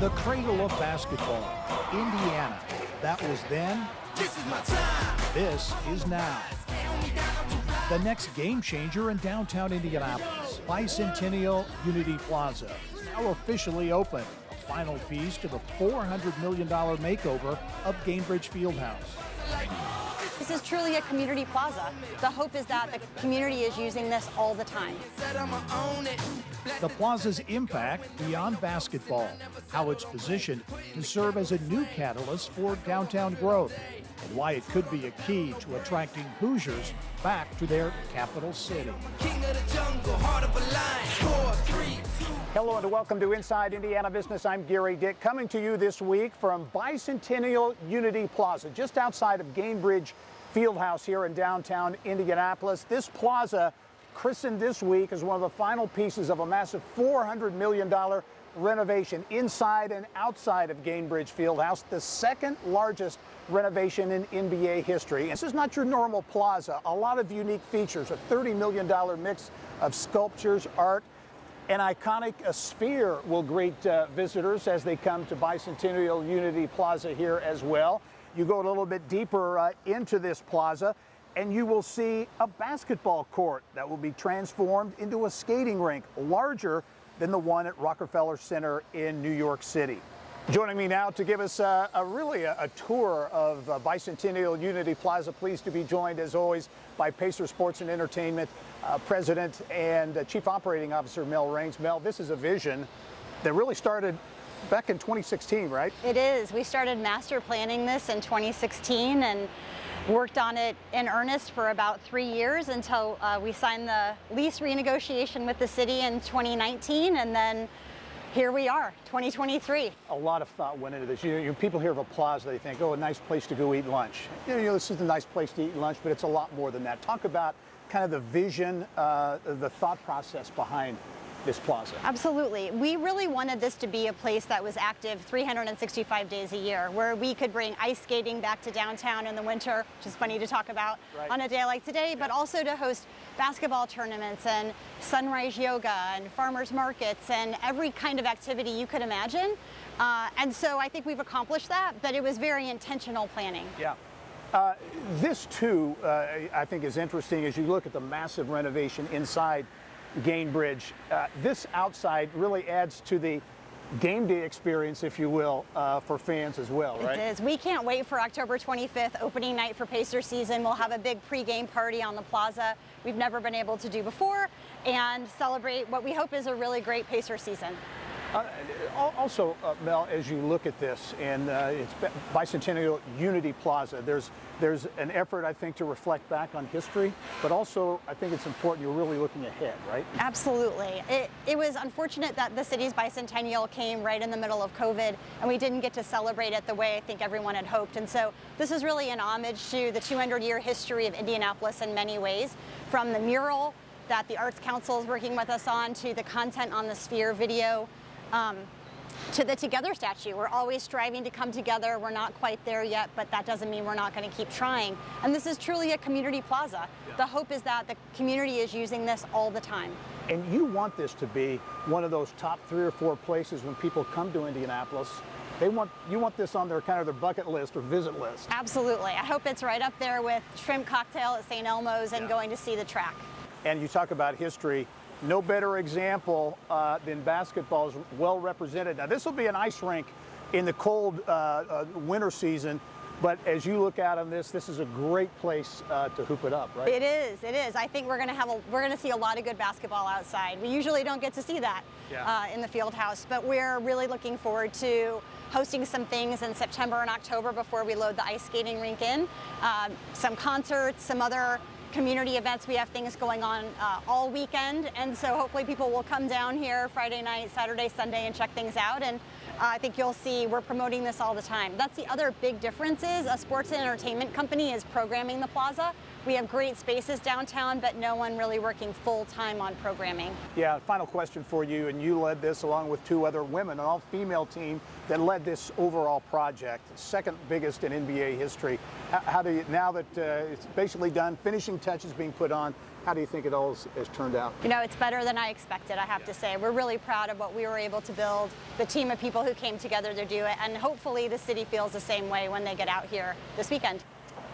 The cradle of basketball, Indiana. That was then. This is my time. This is now. The next game changer in downtown Indianapolis, Bicentennial Unity Plaza, is now officially open. A final piece to the $400 million makeover of Gainbridge Fieldhouse. This is truly a community plaza. The hope is that the community is using this all the time. The plaza's impact beyond basketball, how it's positioned to serve as a new catalyst for downtown growth, and why it could be a key to attracting Hoosiers back to their capital city. Hello and welcome to Inside Indiana Business. I'm Gerry Dick, coming to you this week from Bicentennial Unity Plaza, just outside of Gainbridge Fieldhouse here in downtown Indianapolis. This plaza, christened this week as one of the final pieces of a massive $400 million renovation inside and outside of Gainbridge Fieldhouse, the second largest renovation in NBA history. This is not your normal plaza. A lot of unique features, a $30 million mix of sculptures, art. An iconic sphere will greet visitors as they come to Bicentennial Unity Plaza here as well. You go a little bit deeper into this plaza, and you will see a basketball court that will be transformed into a skating rink, larger than the one at Rockefeller Center in New York City. Joining me now to give us a tour of Bicentennial Unity Plaza, pleased to be joined as always by Pacer Sports and Entertainment President and Chief Operating Officer Mel Raines. Mel, this is a vision that really started back in 2016, right? It is. We started master planning this in 2016 and worked on it in earnest for about 3 years until we signed the lease renegotiation with the city in 2019, and then here we are, 2023. A lot of thought went into this. People hear of a plaza, they think, oh, a nice place to go eat lunch. This is a nice place to eat lunch, but it's a lot more than that. Talk about kind of the vision, the thought process behind this plaza. Absolutely. We really wanted this to be a place that was active 365 days a year, where we could bring ice skating back to downtown in the winter, which is funny to talk about on a day like today, but also to host basketball tournaments and sunrise yoga and farmers markets and every kind of activity you could imagine. And so I think we've accomplished that, but it was very intentional planning. Yeah. This too, I think is interesting as you look at the massive renovation inside Gainbridge. This outside really adds to the game day experience, if you will, for fans as well, right? It is. We can't wait for October 25th, opening night for Pacer season. We'll have a big pre-game party on the plaza we've never been able to do before and celebrate what we hope is a really great Pacer season. Also, Mel, as you look at this, and it's Bicentennial Unity Plaza, there's an effort, I think, to reflect back on history, but also I think it's important you're really looking ahead, right? Absolutely. It was unfortunate that the city's bicentennial came right in the middle of COVID, and we didn't get to celebrate it the way I think everyone had hoped. And so this is really an homage to the 200-year history of Indianapolis in many ways, from the mural that the Arts Council is working with us on, to the content on the Sphere video, to the Together statue. We're always striving to come together. We're not quite there yet, but that doesn't mean we're not going to keep trying. And this is truly a community plaza. Yeah. The hope is that the community is using this all the time. And you want this to be one of those top 3 or 4 places when people come to Indianapolis. You want this on their kind of their bucket list or visit list. Absolutely. I hope it's right up there with shrimp cocktail at St. Elmo's and going to see the track. And you talk about history. No better example than basketball is well represented. Now, this will be an ice rink in the cold winter season, but as you look out on this is a great place to hoop it up, right? It is. It is. I think we're going to see a lot of good basketball outside. We usually don't get to see that in the Fieldhouse, but we're really looking forward to hosting some things in September and October before we load the ice skating rink in. Some concerts, some other community events. We have things going on all weekend, and so hopefully people will come down here Friday night, Saturday, Sunday, and check things out. And I think you'll see we're promoting this all the time. That's the other big difference is a sports and entertainment company is programming the plaza. We have great spaces downtown, but no one really working full-time on programming. Yeah, final question for you, and you led this along with 2 other women, an all-female team that led this overall project, second biggest in NBA history. How do you, now that it's basically done, finishing touches being put on, How do you think it all has turned out? You know, it's better than I expected, I have to say. We're really proud of what we were able to build, the team of people who came together to do it, and hopefully the city feels the same way when they get out here this weekend.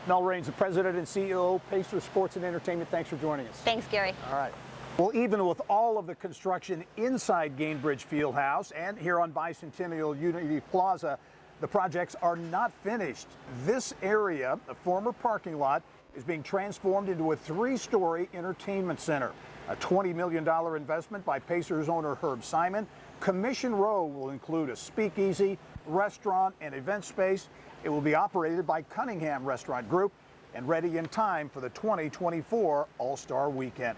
Mel Raines, the president and CEO of Pacers Sports and Entertainment. Thanks for joining us. Thanks, Gary. All right. Well, even with all of the construction inside Gainbridge Fieldhouse and here on Bicentennial Unity Plaza, the projects are not finished. This area, a former parking lot, is being transformed into a 3-story entertainment center. A $20 million investment by Pacers owner Herb Simon. Commission Row will include a speakeasy, restaurant, and event space. It will be operated by Cunningham Restaurant Group and ready in time for the 2024 All-Star Weekend.